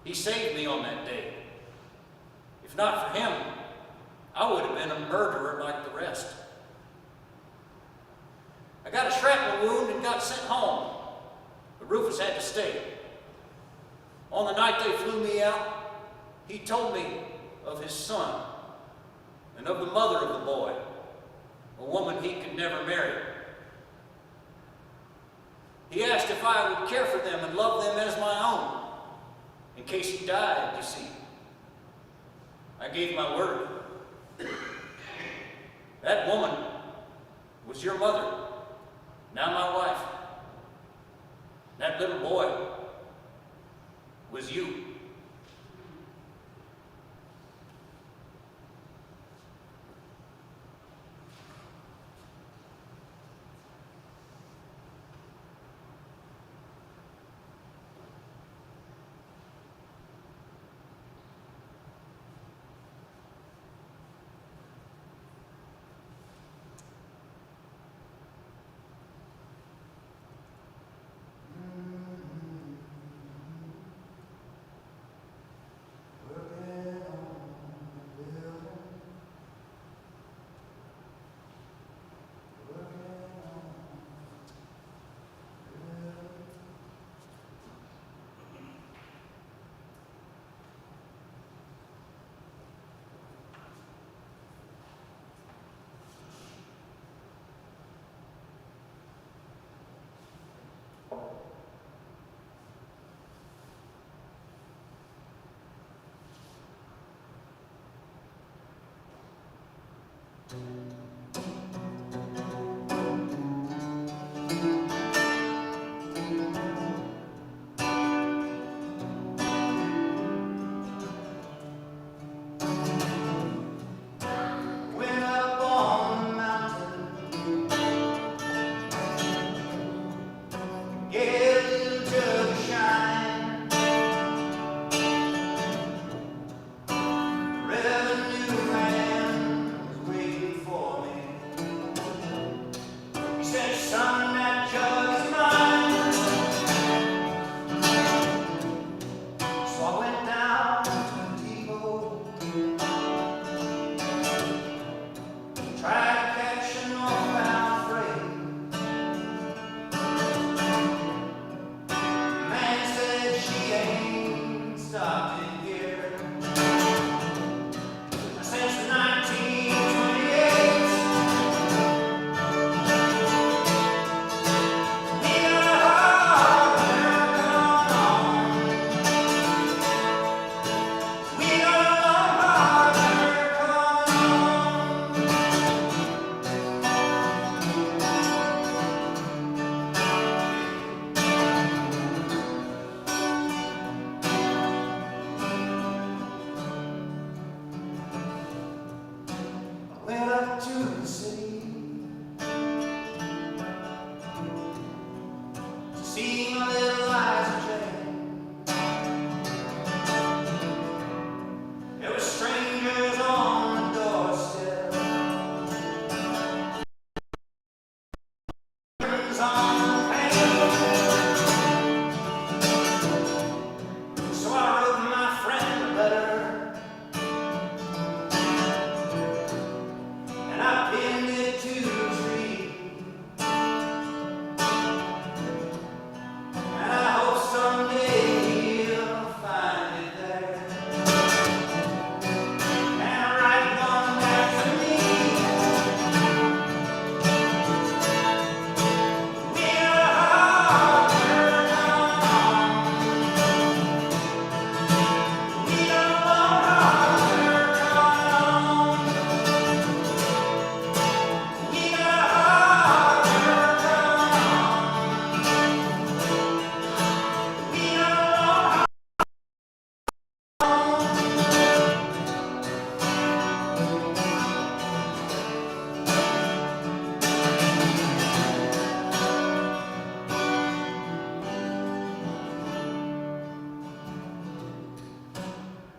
He saved me on that day. If not for him, I would have been a murderer like the rest. I got a shrapnel wound and got sent home, but Rufus had to stay. On the night they flew me out, he told me of his son and of the mother of the boy, a woman he could never marry. He asked if I would care for them and love them as my own, in case he died, you see. I gave my word. That woman was your mother, now my wife. That little boy was you. Revenue man was waiting for the city to see my little Liza Jane. There were strangers on the doorstep, curtains on the pane. So I wrote my friend a letter, and I pinned it to the tree. And I hope someday he'll find it there and write one back to me. We got a hard work on. We got a long hard work on. We got a hard work on. We got a long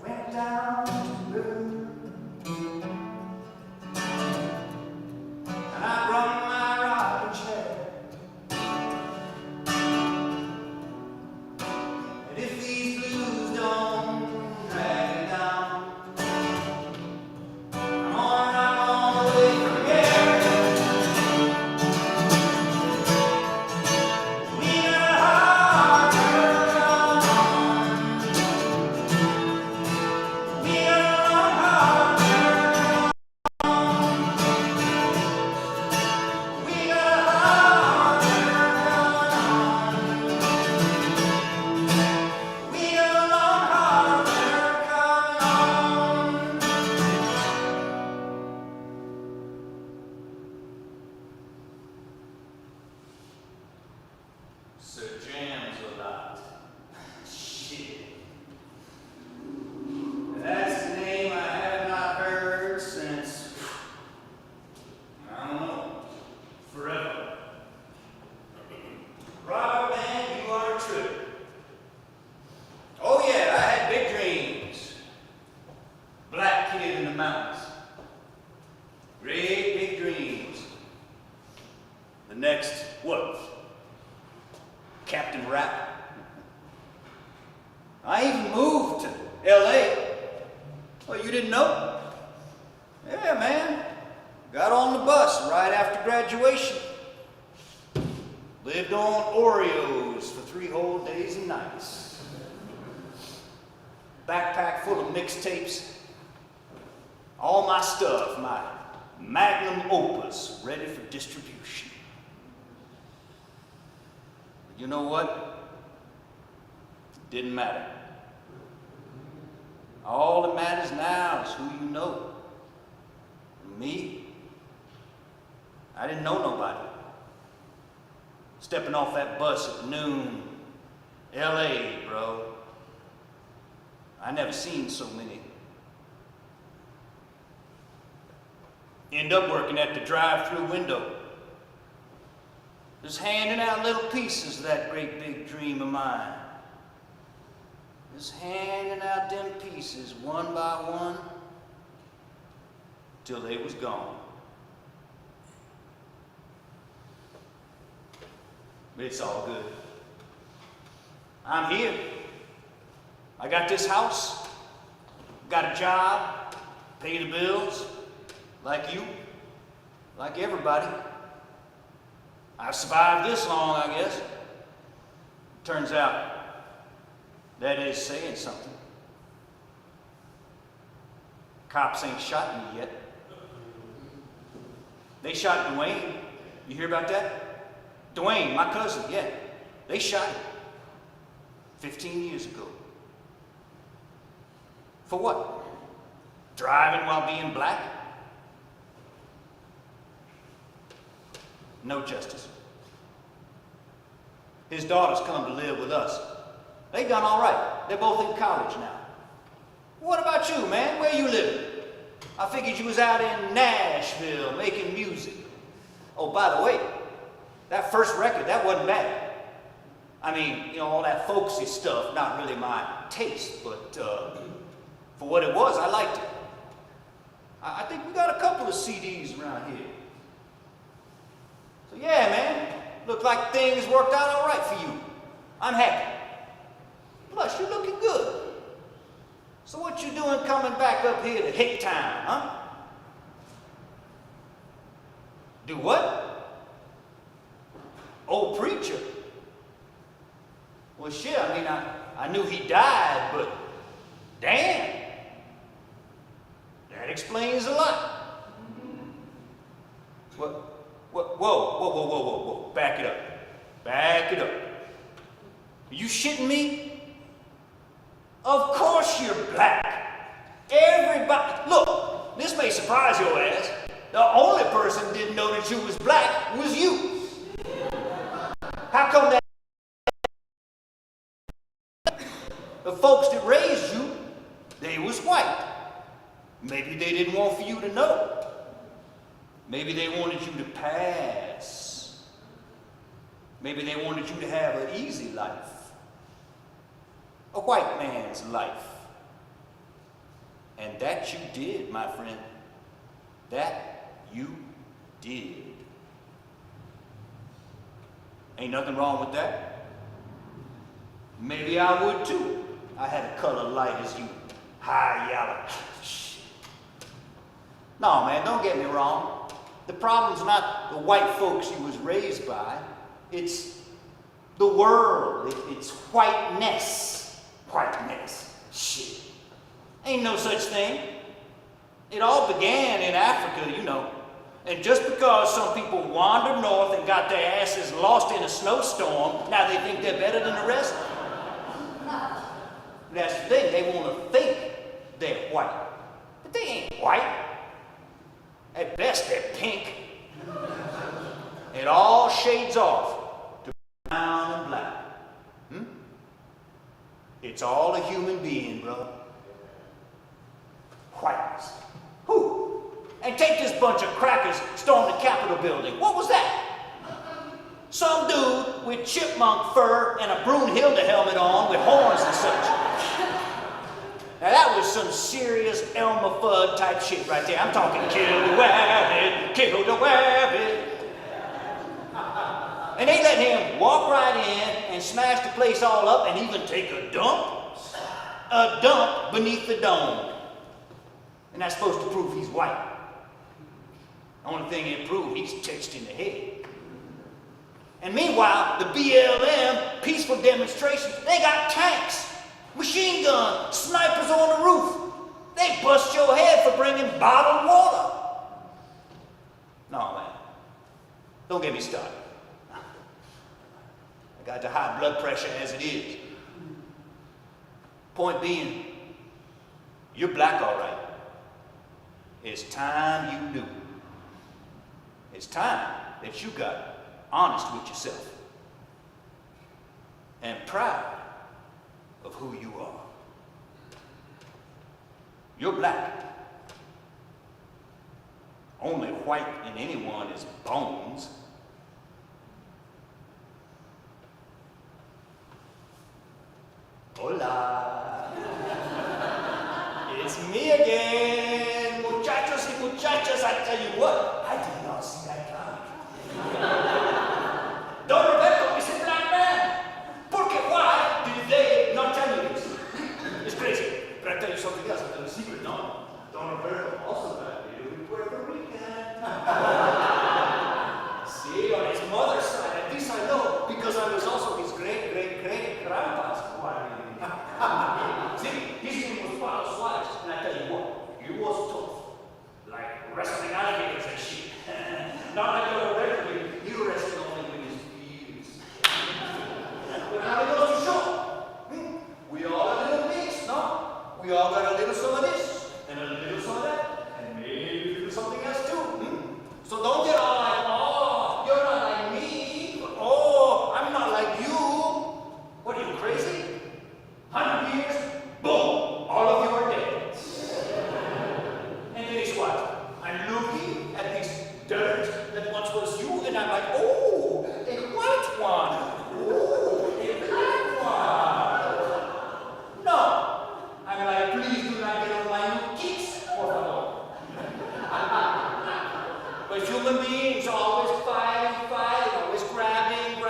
went down to the river, and I brought my rocking chair. And if these blues don't drag me down, I'm gonna rock all the way from here. We got a hard work on. We got a long hard work on. We got a hard work on. We got a long hard work on. Sir Jams a lot. Shit. That's the name I have not heard since, I don't know, forever. Robert, man, you are a trip. Oh yeah, I had big dreams. Black kid in the mountains. Great big dreams. The next, what? Captain Rap. I even moved to L.A. Oh, you didn't know? Yeah, man. Got on the bus right after graduation. Lived on Oreos for 3 whole days and nights. Backpack full of mixtapes. All my stuff, my magnum opus, ready for distribution. But you know what? It didn't matter. All that matters now is who you know. Me? I didn't know nobody. Stepping off that bus at noon, L.A., bro. I never seen so many. End up working at the drive-through window. Just handing out little pieces of that great big dream of mine. Just handing out them pieces one by one till they was gone. But it's all good. I'm here. I got this house, got a job, pay the bills, like you, like everybody. I've survived this long, I guess. Turns out, that is saying something. Cops ain't shot me yet. They shot Dwayne. You hear about that? Dwayne, my cousin, yeah. They shot him 15 years ago. For what? Driving while being black? No justice. His daughter's come to live with us. They done all right. They're both in college now. What about you, man? Where you living? I figured you was out in Nashville making music. Oh, by the way, that first record, that wasn't bad. I mean, you know, all that folksy stuff, not really my taste, but for what it was, I liked it. I think we got a couple of CDs around here. So yeah, man, looked like things worked out all right for you. I'm happy. Plus, you're looking good. So what you doing coming back up here to Hick Town, huh? Do what? Old preacher. Well, shit, I mean, I knew he died, but damn. That explains a lot. What? Whoa. Back it up. Back it up. Are you shitting me? Of course you're black. Everybody, look, this may surprise your ass. The only person who didn't know that you was black was you. How come that? The folks that raised you, they was white. Maybe they didn't want for you to know. Maybe they wanted you to pass. Maybe they wanted you to have an easy life. A white man's life. And that you did, my friend. That you did. Ain't nothing wrong with that. Maybe I would too. I had a color light as you, high yellow. No, man, don't get me wrong. The problem's not the white folks you was raised by. It's the world. It's whiteness. Whiteness. Shit. Ain't no such thing. It all began in Africa, you know. And just because some people wandered north and got their asses lost in a snowstorm, now they think they're better than the rest. That's the thing. They want to think they're white. But they ain't white. At best, they're pink. It all shades off to brown and black. It's all a human being, bro. Whiteness. Who? And take this bunch of crackers storm the Capitol building. What was that? Some dude with chipmunk fur and a Brunhilde helmet on with horns and such. Now that was some serious Elmer Fudd type shit right there. I'm talking kill the rabbit, kill the rabbit. And they let him walk right in and smash the place all up and even take a dump. A dump beneath the dome. And that's supposed to prove he's white. The only thing it proved, he's touched in the head. And meanwhile, the BLM, peaceful demonstrations, they got tanks, machine guns, snipers on the roof. They bust your head for bringing bottled water. No, man. Don't get me started. I got the high blood pressure as it is. Point being, you're black all right. It's time you knew. It's time that you got honest with yourself and proud of who you are. You're black. Only white in anyone is bones. Hola. It's me again. Muchachos y muchachas, I tell you what, I did not see that coming. Don Roberto is a black man. Porque why did they not tell me this? It's crazy. But I tell you something else. I tell you a secret. No. Don Roberto also got you in Puerto Rican. See, on his mother's side. At least I know because I was also his great grandpa's wife. beings, always fighting, always grabbing,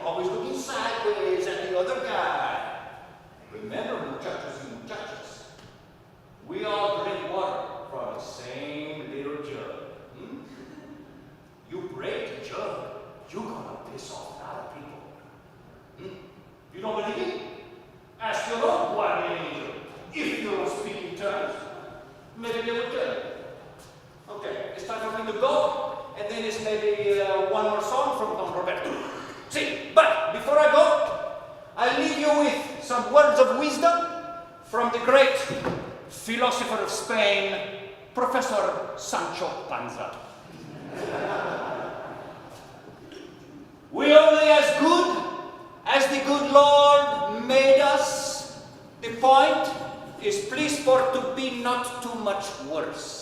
always looking sideways at the other guy. Remember, muchachos and muchachas, we all drink water from the same little jug. You break the jug, you're gonna piss off a lot of people. You don't believe it? Ask your own guardian angel. If you don't speak in tongues, maybe they will tell you. Okay, it's time for me to go, and then it's maybe one more song from Don Roberto. See, but before I go, I'll leave you with some words of wisdom from the great philosopher of Spain, Professor Sancho Panza. We only as good as the good Lord made us. The point is please for to be not too much worse.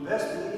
Best